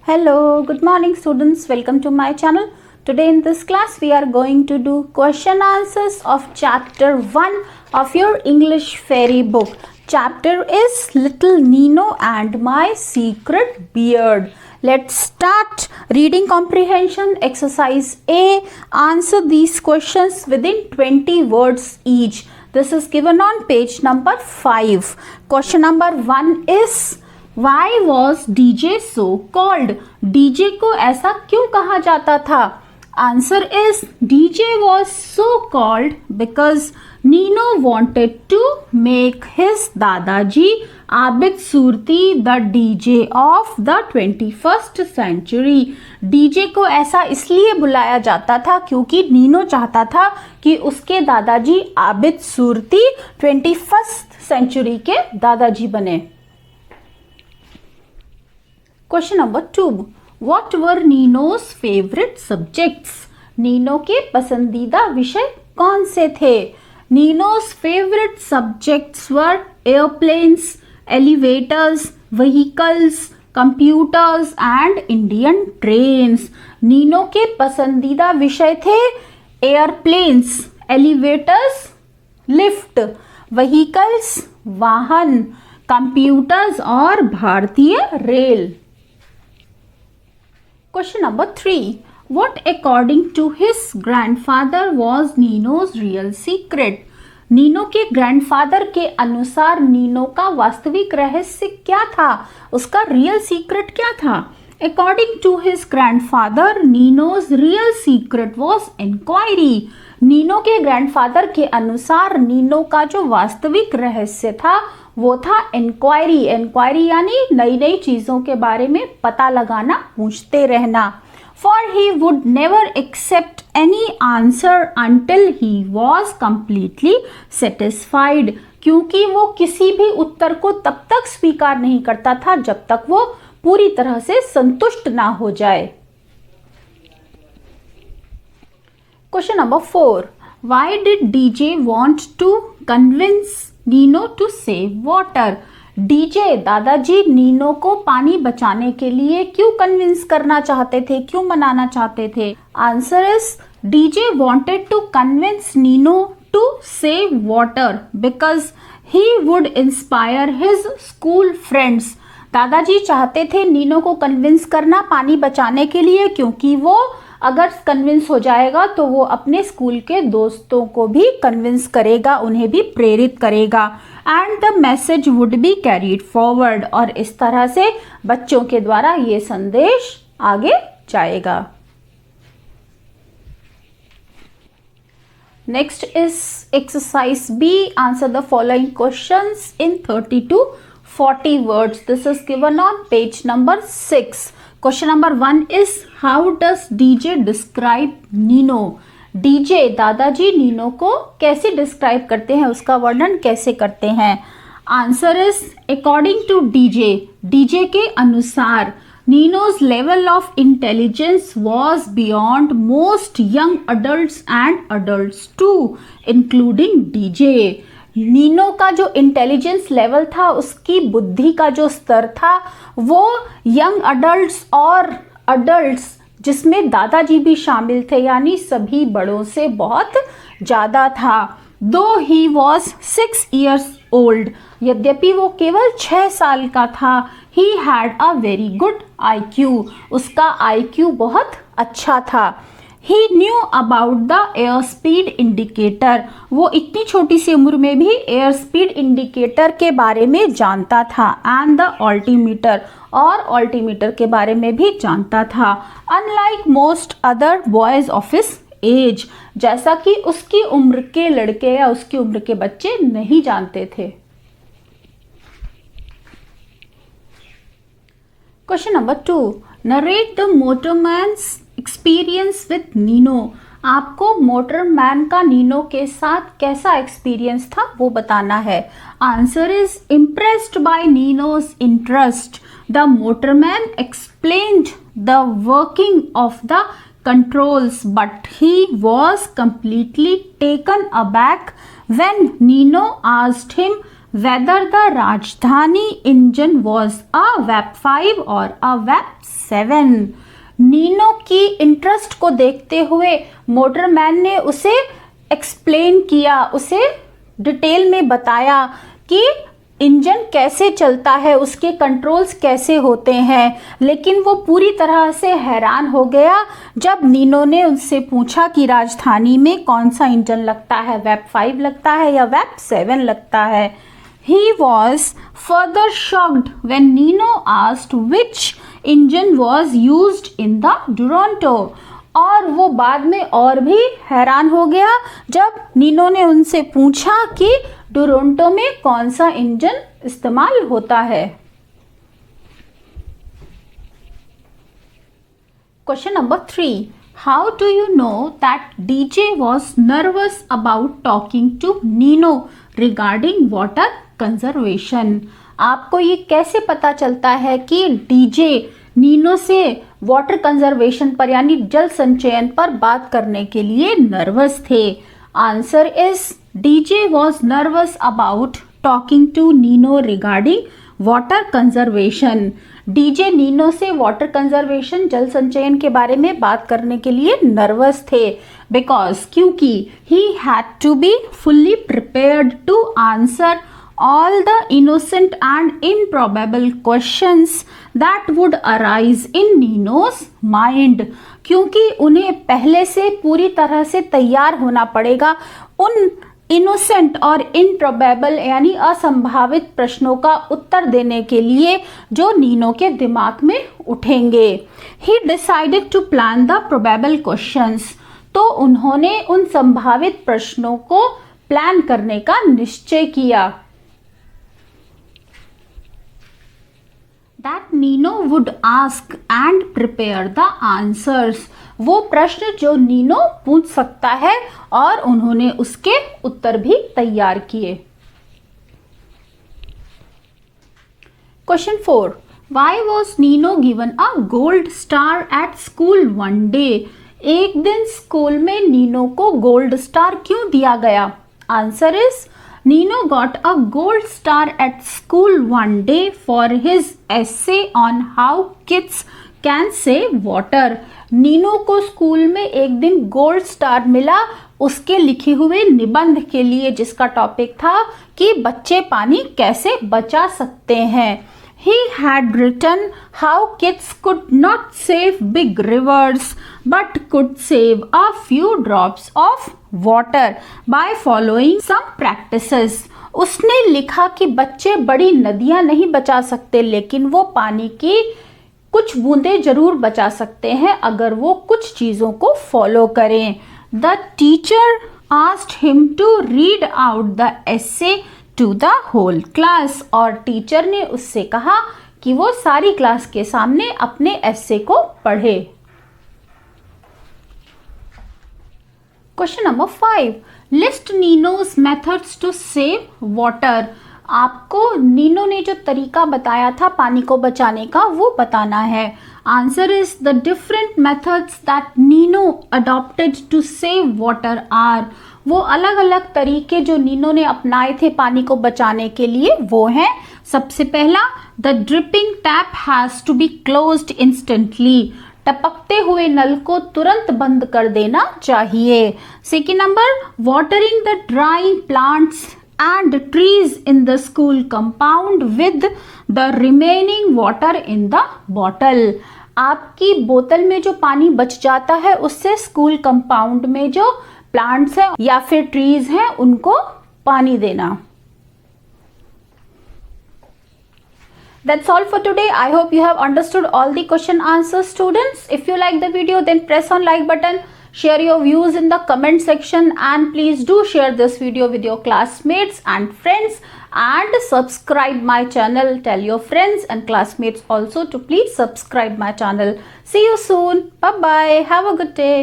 Hello, good morning students. Welcome to my channel. Today in this class we are going to do question answers of chapter 1 of your English fairy book. Chapter is Little Nino and My Secret Beard. Let's start reading comprehension exercise A. Answer these questions within 20 words each. This is given on page number 5. Question number 1 is Why was DJ so called? DJ को ऐसा क्यों कहा जाता था? Answer is DJ was so called because Nino wanted to make his Dadaji Abid Surti the DJ of the 21st century. DJ को ऐसा इसलिए बुलाया जाता था क्योंकि नीनो चाहता था कि उसके दादाजी आबिद सूरती 21st सेंचुरी के दादाजी बने. Question number 2. What were Nino's favorite subjects? Nino के पसंदीदा विषय कौन से थे? Nino's favorite subjects were airplanes, elevators, vehicles, computers and Indian trains. Nino के पसंदीदा विषय थे airplanes, elevators, lift, vehicles, वाहन, computers और भारतीय rail. Question number 3. What according to his grandfather was Nino's real secret? Nino के ग्रैंडफादर के अनुसार नीनो का वास्तविक रहस्य क्या था? उसका रियल सीक्रेट क्या था? According to his grandfather, Nino's real secret was inquiry. Nino के ग्रैंडफादर के अनुसार नीनो का जो वास्तविक रहस्य था वो था इंक्वायरी. इंक्वायरी यानी नई नई चीजों के बारे में पता लगाना, पूछते रहना. For he would never accept any answer until he was completely satisfied. क्योंकि वो किसी भी उत्तर को तब तक स्वीकार नहीं करता था जब तक वो पूरी तरह से संतुष्ट ना हो जाए. Question number 4. Why did DJ want to convince Nino to save water? DJ दादाजी नीनो को पानी बचाने के लिए क्यों कन्विंस करना चाहते थे, क्यों मनाना चाहते थे? Answer is DJ wanted to convince Nino to save water because he would inspire his school friends. दादाजी चाहते थे नीनो को कन्विंस करना पानी बचाने के लिए क्योंकि वो अगर कन्विंस हो जाएगा तो वो अपने स्कूल के दोस्तों को भी कन्विंस करेगा, उन्हें भी प्रेरित करेगा. And the message would be carried forward. और इस तरह से बच्चों के द्वारा ये संदेश आगे जाएगा. Next is exercise b. Answer the following questions in 30 to 40 words. This is given on page number 6. Question number 1 is how does DJ describe Nino? DJ दादाजी नीनो को कैसे डिस्क्राइब करते हैं, उसका वर्णन कैसे करते हैं? Answer is according two DJ के अनुसार Nino's level of intelligence was beyond most young adults and adults too, including DJ. Nino का जो इंटेलिजेंस लेवल था, उसकी बुद्धि का जो स्तर था वो यंग अडल्ट्स और अडल्ट्स जिसमें दादाजी भी शामिल थे यानी सभी बड़ों से बहुत ज़्यादा था. दो ही वॉज 6 years old, यद्यपि वो केवल 6 साल का था. He had a very good IQ, उसका IQ बहुत अच्छा था. He knew about the airspeed indicator, वो इतनी छोटी सी उम्र में भी एयर स्पीड इंडिकेटर के बारे में जानता था. एंड द अल्टीमीटर, और अल्टीमीटर के बारे में भी जानता था. Unlike most other boys of his age, जैसा कि उसकी उम्र के लड़के या उसकी उम्र के बच्चे नहीं जानते थे. Question number 2. Narrate the motorman's experience with Nino. आपको मोटरमैन का नीनो के साथ कैसा एक्सपीरियंस था वो बताना है. Answer is impressed by Nino's interest. The motorman explained the working of the controls, but he was completely taken aback when Nino asked him whether the Rajdhani engine was a VAP5 or a VAP7. Nino की interest को देखते हुए motorman ने उसे explain किया, उसे detail में बताया कि इंजन कैसे चलता है, उसके कंट्रोल्स कैसे होते हैं। लेकिन वो पूरी तरह से हैरान हो गया जब नीनो ने उनसे पूछा कि राजधानी में कौन सा इंजन लगता है, VAP5 लगता है या VAP7 लगता है। He was further shocked when Nino asked which engine was used in the Duranto. और वो बाद में और भी हैरान हो गया जब नीनो ने उनसे पूछा कि डुरोंटो में कौन सा इंजन इस्तेमाल होता है। Question number 3, how do you know that DJ was nervous about talking to Nino regarding water conservation. आपको ये कैसे पता चलता है कि डीजे नीनो से वाटर कंजर्वेशन पर यानी जल संचयन पर बात करने के लिए नर्वस थे? Answer is DJ was nervous about talking to Nino regarding water conservation. DJ Nino से वाटर कंजर्वेशन जल संचयन के बारे में बात करने के लिए नर्वस थे क्योंकि he had to be fully prepared to answer all the innocent and improbable questions that would arise in Nino's mind, क्योंकि उन्हें पहले से पूरी तरह से तैयार होना पड़ेगा उन इनोसेंट और इम्प्रोबेबल यानी असंभावित प्रश्नों का उत्तर देने के लिए जो नीनो के दिमाग में उठेंगे। He decided to plan the probable questions, तो उन्होंने उन संभावित प्रश्नों को प्लान करने का निश्चय किया। That Nino would ask and prepare the answers, वो प्रश्न जो नीनो पूछ सकता है और उन्होंने उसके उत्तर भी तैयार किए। Question 4, why was Nino given a gold star at school one day? एक दिन स्कूल में नीनो को गोल्ड स्टार क्यों दिया गया? Answer is Nino got a gold star at school one day for his essay on how kids can save water. Nino को school में एक दिन गोल्ड स्टार मिला उसके लिखे हुए निबंध के लिए जिसका टॉपिक था कि बच्चे पानी कैसे बचा सकते हैं। He had written how kids could not save big rivers but could save a few drops of water by following some practices. उसने लिखा कि बच्चे बड़ी नदियां नहीं बचा सकते लेकिन वो पानी की कुछ बूंदें जरूर बचा सकते हैं अगर वो कुछ चीजों को फॉलो करें। The teacher asked him to read out the essay to the whole class, और टीचर ने उससे कहा कि वो सारी क्लास के सामने अपने एसे को पढ़े। Question number 5, list Nino's methods to save water. आपको नीनो ने जो तरीका बताया था पानी को बचाने का वो बताना है। Answer is the different methods that Nino adopted to save water are. वो अलग अलग तरीके जो नीनो ने अपनाए थे पानी को बचाने के लिए वो हैं। सबसे पहला, the dripping tap has to be closed instantly. टपकते हुए नल को तुरंत बंद कर देना चाहिए। Second number, watering the drying plants and trees in the school compound with the remaining water in the bottle. आपकी बोतल में जो पानी बच जाता है उससे स्कूल कंपाउंड में जो प्लांट्स हैं या फिर ट्रीज हैं उनको पानी देना। That's all for today. I hope you have understood all the question answers, students. If you like the video, then press on like button. Share your views in the comment section and please do share this video with your classmates and friends and subscribe my channel. Tell your friends and classmates also to please subscribe my channel. See you soon. Bye bye. Have a good day.